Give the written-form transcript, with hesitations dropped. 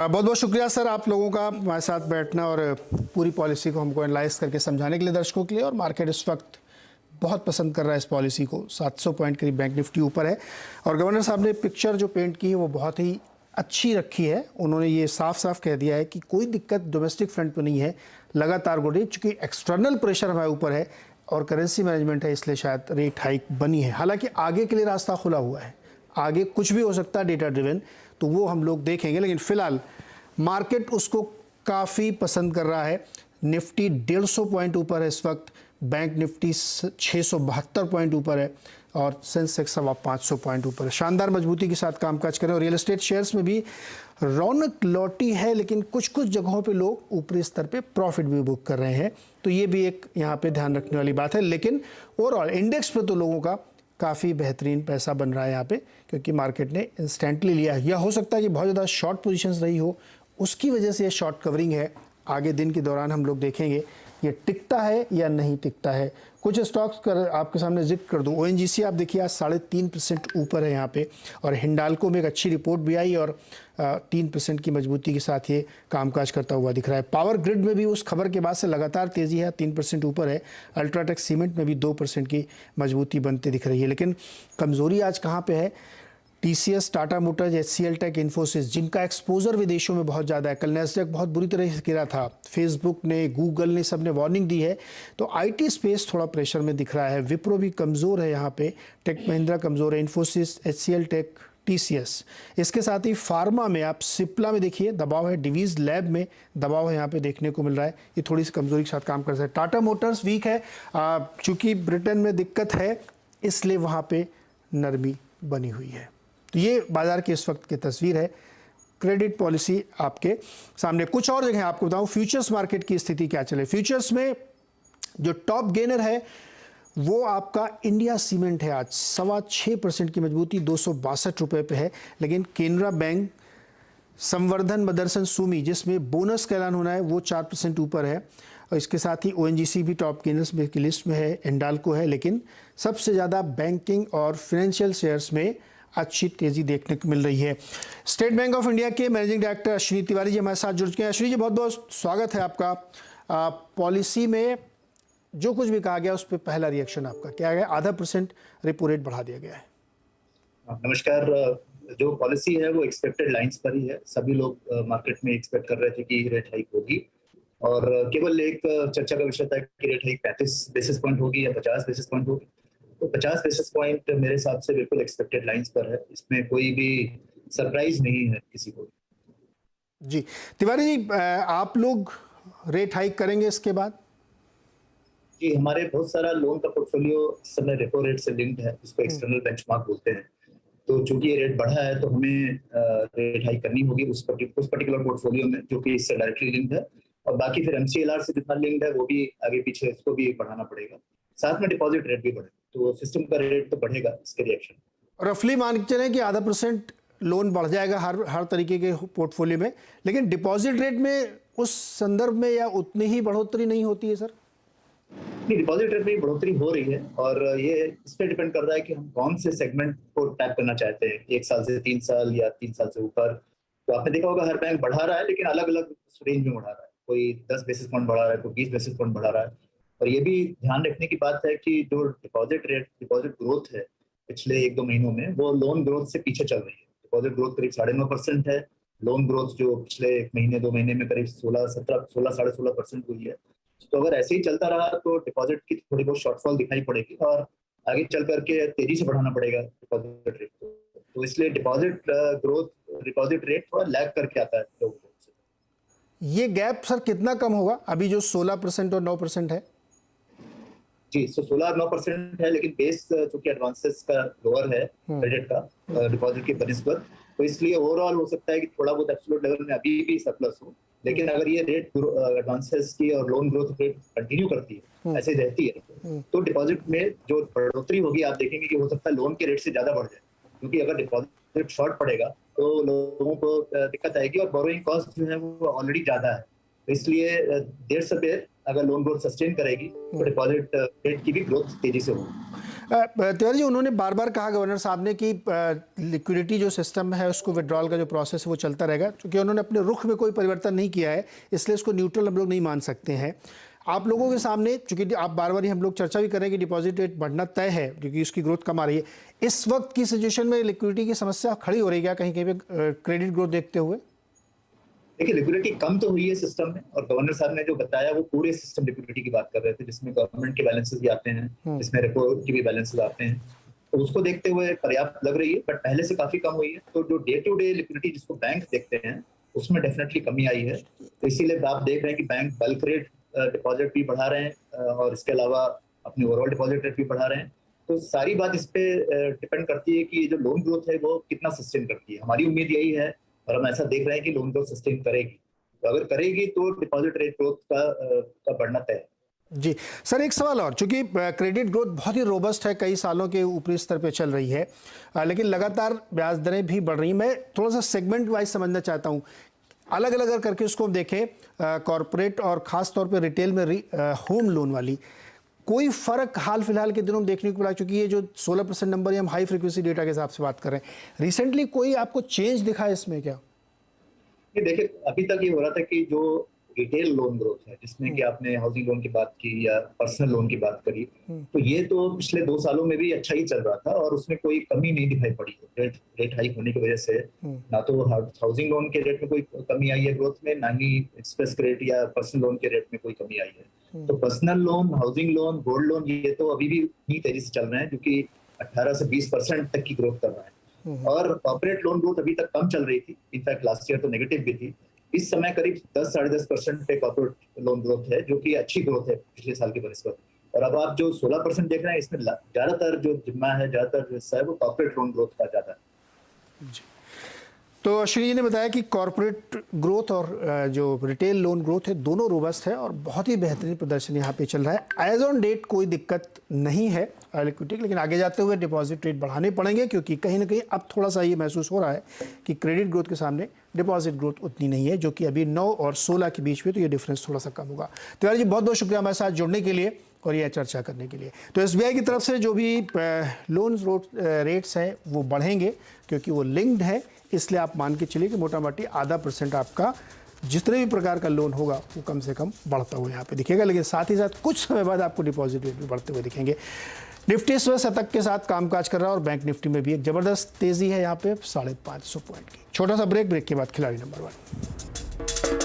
बहुत बहुत शुक्रिया सर, आप लोगों का हमारे साथ बैठना और पूरी पॉलिसी को हमको एनालाइज करके समझाने के लिए दर्शकों के लिए। और मार्केट इस वक्त बहुत पसंद कर रहा है इस पॉलिसी को। 700 पॉइंट करीब बैंक निफ्टी ऊपर है और गवर्नर साहब ने पिक्चर जो पेंट की है वो बहुत ही अच्छी रखी है। उन्होंने ये साफ साफ कह दिया है कि कोई दिक्कत डोमेस्टिक फ्रंट पर नहीं है, लगातार बढ़ रही है। चूँकि एक्सटर्नल प्रेशर हमारे ऊपर है और करेंसी मैनेजमेंट है, इसलिए शायद रेट हाइक बनी है। हालांकि आगे के लिए रास्ता खुला हुआ है, आगे कुछ भी हो सकता है डेटा ड्रिवन, तो वो हम लोग देखेंगे। लेकिन फिलहाल मार्केट उसको काफ़ी पसंद कर रहा है। निफ्टी 150 पॉइंट ऊपर है इस वक्त, बैंक निफ्टी 672 पॉइंट ऊपर है और सेंसेक्स 500 पॉइंट ऊपर है। शानदार मजबूती के साथ कामकाज करें। और रियल एस्टेट शेयर्स में भी रौनक लौटी है, लेकिन कुछ कुछ जगहों पे लोग ऊपरी स्तर पे प्रॉफिट भी बुक कर रहे हैं, तो ये भी एक यहाँ पे ध्यान रखने वाली बात है। लेकिन ओवरऑल इंडेक्स पे तो लोगों का काफ़ी बेहतरीन पैसा बन रहा है यहाँ पे, क्योंकि मार्केट ने इंस्टेंटली लिया है। यह हो सकता है कि बहुत ज़्यादा शॉर्ट पोजीशंस रही हो, उसकी वजह से ये शॉर्ट कवरिंग है। आगे दिन के दौरान हम लोग देखेंगे ये टिकता है या नहीं टिकता है। कुछ स्टॉक्स कर आपके सामने जिक्र कर दूं। ओएनजीसी आप देखिए आज 3.5% ऊपर है यहाँ पे, और हिंडाल्को में एक अच्छी रिपोर्ट भी आई और 3% की मजबूती के साथ ये कामकाज करता हुआ दिख रहा है। पावर ग्रिड में भी उस खबर के बाद से लगातार तेज़ी है, 3% ऊपर है। अल्ट्राटेक सीमेंट में भी 2% की मजबूती बनती दिख रही है। लेकिन कमज़ोरी आज कहाँ पे है? टीसीएस, टाटा मोटर्स, एचसीएल टेक, इन्फोसिस, जिनका एक्सपोजर विदेशों में बहुत ज़्यादा है। कल नैस्डैक बहुत बुरी तरह से गिरा था, फेसबुक ने, गूगल ने, सब ने वार्निंग दी है। तो आईटी स्पेस थोड़ा प्रेशर में दिख रहा है। विप्रो भी कमज़ोर है यहाँ पे, टेक महिंद्रा कमज़ोर है, इन्फोसिस, एचसीएल टेक, टीसीएस। इसके साथ ही फार्मा में आप सिप्ला में देखिए दबाव है, डिवीज लैब में दबाव है यहाँ पे देखने को मिल रहा है। ये थोड़ी सी कमज़ोरी के साथ काम कर सकता है। टाटा मोटर्स वीक है, चूँकि ब्रिटेन में दिक्कत है इसलिए वहाँ पर नरमी बनी हुई है। तो ये बाजार की इस वक्त की तस्वीर है। क्रेडिट पॉलिसी आपके सामने। कुछ और जगह आपको बताऊं फ्यूचर्स मार्केट की स्थिति क्या चले। फ्यूचर्स में जो टॉप गेनर है वो आपका इंडिया सीमेंट है। आज 6.25% की मजबूती 262 रुपये पे है। लेकिन केनरा बैंक, संवर्धन मदरसन सुमी, जिसमें बोनस का ऐलान होना है, वो 4% ऊपर है। और इसके साथ ही ओएनजीसी भी टॉप गेनर्स में की लिस्ट में है, हिंडाल्को है। लेकिन सबसे ज़्यादा बैंकिंग और फाइनेंशियल शेयर्स में अच्छी तेजी देखने को मिल रही है। स्टेट बैंक ऑफ इंडिया के मैनेजिंग डायरेक्टर अश्विनी तिवारी जी हमारे साथ जुड़ चुके हैं। अश्विनी जी, बहुत बहुत स्वागत है आपका। पॉलिसी में जो कुछ भी कहा गया उस पर पहला रिएक्शन आपका क्या है? 0.5% रेपो रेट बढ़ा दिया गया है। नमस्कार। जो पॉलिसी है वो एक्सपेक्टेड लाइंस पर ही है। सभी लोग मार्केट में एक्सपेक्ट कर रहे थे कि रेट हाइक होगी, और केवल एक चर्चा का विषय था कि रेट हाइक 35 बेसिस पॉइंट होगी या 50 बेसिस पॉइंट होगी। तो 50 बेसिस पॉइंट मेरे हिसाब से बिल्कुल एक्सपेक्टेड लाइंस पर है। इसमें कोई भी सरप्राइज नहीं है किसी को। जी तिवारी जी, आप लोग रेट हाइक करेंगे इसके बाद? जी, हमारे बहुत सारा लोन का पोर्टफोलियो इस समय रेपो रेट से लिंक्ड है, जिसको एक्सटर्नल बेंचमार्क बोलते हैं। तो चूंकि ये रेट बढ़ा है तो हमें रेट हाइक करनी होगी उस पर्टिकुलर पोर्टफोलियो में जो कि इससे डायरेक्टली लिंक्ड है। और बाकी फिर एमसीएलआर से जितना लिंक्ड है वो भी आगे पीछे उसको भी बढ़ाना पड़ेगा। साथ में डिपॉजिट रेट भी बढ़े तो सिस्टम का रेट तो बढ़ेगा इसके रिएक्शन। रफली मान के चलें कि 0.5% लोन बढ़ जाएगा हर तरीके के पोर्टफोलियो में, लेकिन डिपॉजिट रेट में उस संदर्भ में या उतनी ही बढ़ोतरी नहीं होती है सर? नहीं, डिपॉजिट रेट में बढ़ोतरी हो रही है, और ये इस पर डिपेंड कर रहा है कि हम कौन से सेगमेंट को टैप करना चाहते हैं, 1 साल से 3 साल या 3 साल से ऊपर। तो आपने देखा होगा हर बैंक बढ़ा रहा है, लेकिन अलग अलग रेंज में बढ़ा रहा है। कोई 10 बेसिस पॉइंट बढ़ा रहा है, कोई 20 बेसिस पॉइंट बढ़ा रहा है। और ये भी ध्यान रखने की बात है कि जो डिपॉजिट ग्रोथ है पिछले 1-2 महीनों में, वो लोन ग्रोथ से पीछे चल रही है। डिपॉजिट ग्रोथ करीब 9.5% है। लोन ग्रोथ जो पिछले 1 महीने 2 महीने में करीब 16-16.5% हुई है। तो अगर ऐसे ही चलता रहा तो डिपॉजिट की थोड़ी बहुत शॉर्टफॉल दिखाई पड़ेगी, और आगे चल करके तेजी से बढ़ाना पड़ेगा डिपॉजिट रेट को। तो इसलिए डिपॉजिट रेट थोड़ा लैग करके आता है लोगों से। ये गैप सर कितना कम होगा अभी जो 16% और 9% है? जी, 16-9% है, लेकिन बेस चूंकि एडवांसेस का लोअर है क्रेडिट का डिपॉजिट की बनिस्बत, तो इसलिए ओवरऑल हो सकता है कि थोड़ा बहुत एब्सोल्यूट लेवल में अभी भी सरप्लस हो। लेकिन अगर ये रेट एडवांसेस की और लोन ग्रोथ रेट कंटिन्यू करती है, ऐसे रहती है, तो डिपॉजिट में जो बढ़ोतरी होगी आप देखेंगे कि हो सकता है लोन के रेट से ज्यादा बढ़ जाए। क्योंकि अगर डिपॉजिट शॉर्ट पड़ेगा तो लोगों को दिक्कत आएगी, और बोरोइंग कॉस्ट जो है वो ऑलरेडी ज्यादा है। इसलिए 1.5 से बेर अगर लोन ग्रोथ सस्टेन करेगी तो डिपॉजिट रेट की भी ग्रोथ तेजी से होगी। तिवारी जी, उन्होंने बार बार कहा गवर्नर साहब ने कि लिक्विडिटी जो सिस्टम है उसको विड्रॉल का जो प्रोसेस है वो चलता रहेगा, क्योंकि उन्होंने अपने रुख में कोई परिवर्तन नहीं किया है, इसलिए इसको न्यूट्रल हम लोग नहीं मान सकते हैं। आप लोगों के सामने, चूंकि आप बार बार ही हम लोग चर्चा भी कर रहे हैं कि डिपॉजिट रेट बढ़ना तय है क्योंकि उसकी ग्रोथ कम आ रही है, इस वक्त की सिचुएशन में लिक्विडिटी की समस्या खड़ी हो रही है क्या कहीं कहीं पे क्रेडिट ग्रोथ देखते हुए? देखिए, लिक्विडिटी कम तो हुई है सिस्टम में, और गवर्नर साहब ने जो बताया वो पूरे सिस्टम लिक्विडिटी की बात कर रहे थे, जिसमें गवर्नमेंट के बैलेंसेस भी आते हैं, जिसमें रेपो की भी बैलेंसेस आते हैं, तो उसको देखते हुए पर्याप्त लग रही है, बट पहले से काफी कम हुई है। तो जो डे टू डे लिक्विडिटी जिसको बैंक देखते हैं उसमें डेफिनेटली कमी आई है। तो इसीलिए आप देख रहे हैं कि बैंक बल्क रेट डिपॉजिट भी बढ़ा रहे हैं और इसके अलावा अपनी ओवरऑल डिपॉजिट रेट भी बढ़ा रहे हैं। तो सारी बात इस पे डिपेंड करती है कि जो लोन ग्रोथ है वो कितना सस्टेन करती है। हमारी उम्मीद यही है और हम ऐसा देख रहे हैं कि लोन ग्रोथ सस्टेन करेगी, तो अगर करेगी तो डिपॉजिट रेट ग्रोथ का बढ़ना तय है। जी सर, एक सवाल और, चूंकि क्रेडिट ग्रोथ बहुत ही रोबस्ट है, कई सालों के ऊपरी स्तर पे चल रही है, लेकिन लगातार ब्याज दरें भी बढ़ रही हैं। मैं थोड़ा सा सेगमेंट वाइज समझना चाहता हूँ, अलग अलग करके उसको देखें, कॉरपोरेट और ख़ास तौर पे रिटेल में होम लोन वाली, कोई फ़र्क हाल फिलहाल के दिनों में देखने को मिला? क्योंकि ये जो 16% नंबर, ये हम हाई फ्रिक्वेंसी डेटा के हिसाब से बात कर रहे हैं, रिसेंटली कोई आपको चेंज दिखा है इसमें क्या? ये देखिए, अभी तक ये हो रहा था कि जो रिटेल लोन ग्रोथ है, जिसमें कि आपने हाउसिंग लोन की बात की या पर्सनल लोन की बात करी, तो ये तो पिछले 2 सालों में भी अच्छा ही चल रहा था और उसमें कोई कमी नहीं दिखाई पड़ी। रेट हाइक होने की वजह से ना तो हाउसिंग लोन के रेट में कोई कमी आई है ग्रोथ में, ना ही एक्सप्रेस क्रेडिट या पर्सनल लोन के रेट में कोई कमी आई है। तो personal loan, housing loan, gold loan, ये तो अभी भी इतनी तेजी से चल रहे हैं, जो कि 18 से 20% तक की ग्रोथ कर रहा है। और कॉर्पोरेट लोन ग्रोथ अभी तक कम चल रही थी, इनफैक्ट लास्ट ईयर तो नेगेटिव भी थी। इस समय करीब 10-10.5% पे कॉर्पोरेट लोन ग्रोथ है, जो कि अच्छी ग्रोथ है पिछले साल की बनस्पत। और अब आप जो 16% देख रहे हैं, इसमें ज्यादातर जो जिम्मा है, ज्यादातर जो हिस्सा है वो कॉर्पोरेट लोन ग्रोथ का ज्यादा है। जी, तो अश्विनी जी ने बताया कि कॉर्पोरेट ग्रोथ और जो रिटेल लोन ग्रोथ है दोनों रोबस्ट है और बहुत ही बेहतरीन प्रदर्शन यहाँ पे चल रहा है। एज ऑन डेट कोई दिक्कत नहीं है लिक्विडिटी, लेकिन आगे जाते हुए डिपॉजिट रेट बढ़ाने पड़ेंगे, क्योंकि कहीं ना कहीं अब थोड़ा सा ये महसूस हो रहा है कि क्रेडिट ग्रोथ के सामने डिपॉजिट ग्रोथ उतनी नहीं है, जो कि अभी 9 और 16 के बीच में, तो ये डिफरेंस थोड़ा सा कम होगा। तिवारी जी, बहुत बहुत शुक्रिया हमारे साथ जुड़ने के लिए और यह चर्चा करने के लिए। तो SBI की तरफ से जो भी लोन रेट्स हैं वो बढ़ेंगे, क्योंकि वो लिंक्ड है, इसलिए आप मान के चलिए कि मोटा मोटी आधा % आपका जितने भी प्रकार का लोन होगा वो कम से कम बढ़ता हुआ यहाँ पे दिखेगा। लेकिन साथ ही साथ कुछ समय बाद आपको डिपॉजिट रेट भी बढ़ते हुए दिखेंगे। निफ्टी इस वक्त शतक के साथ कामकाज कर रहा है और बैंक निफ्टी में भी एक ज़बरदस्त तेज़ी है यहाँ पे 550 पॉइंट की। छोटा सा ब्रेक के बाद खिलाड़ी नंबर 1।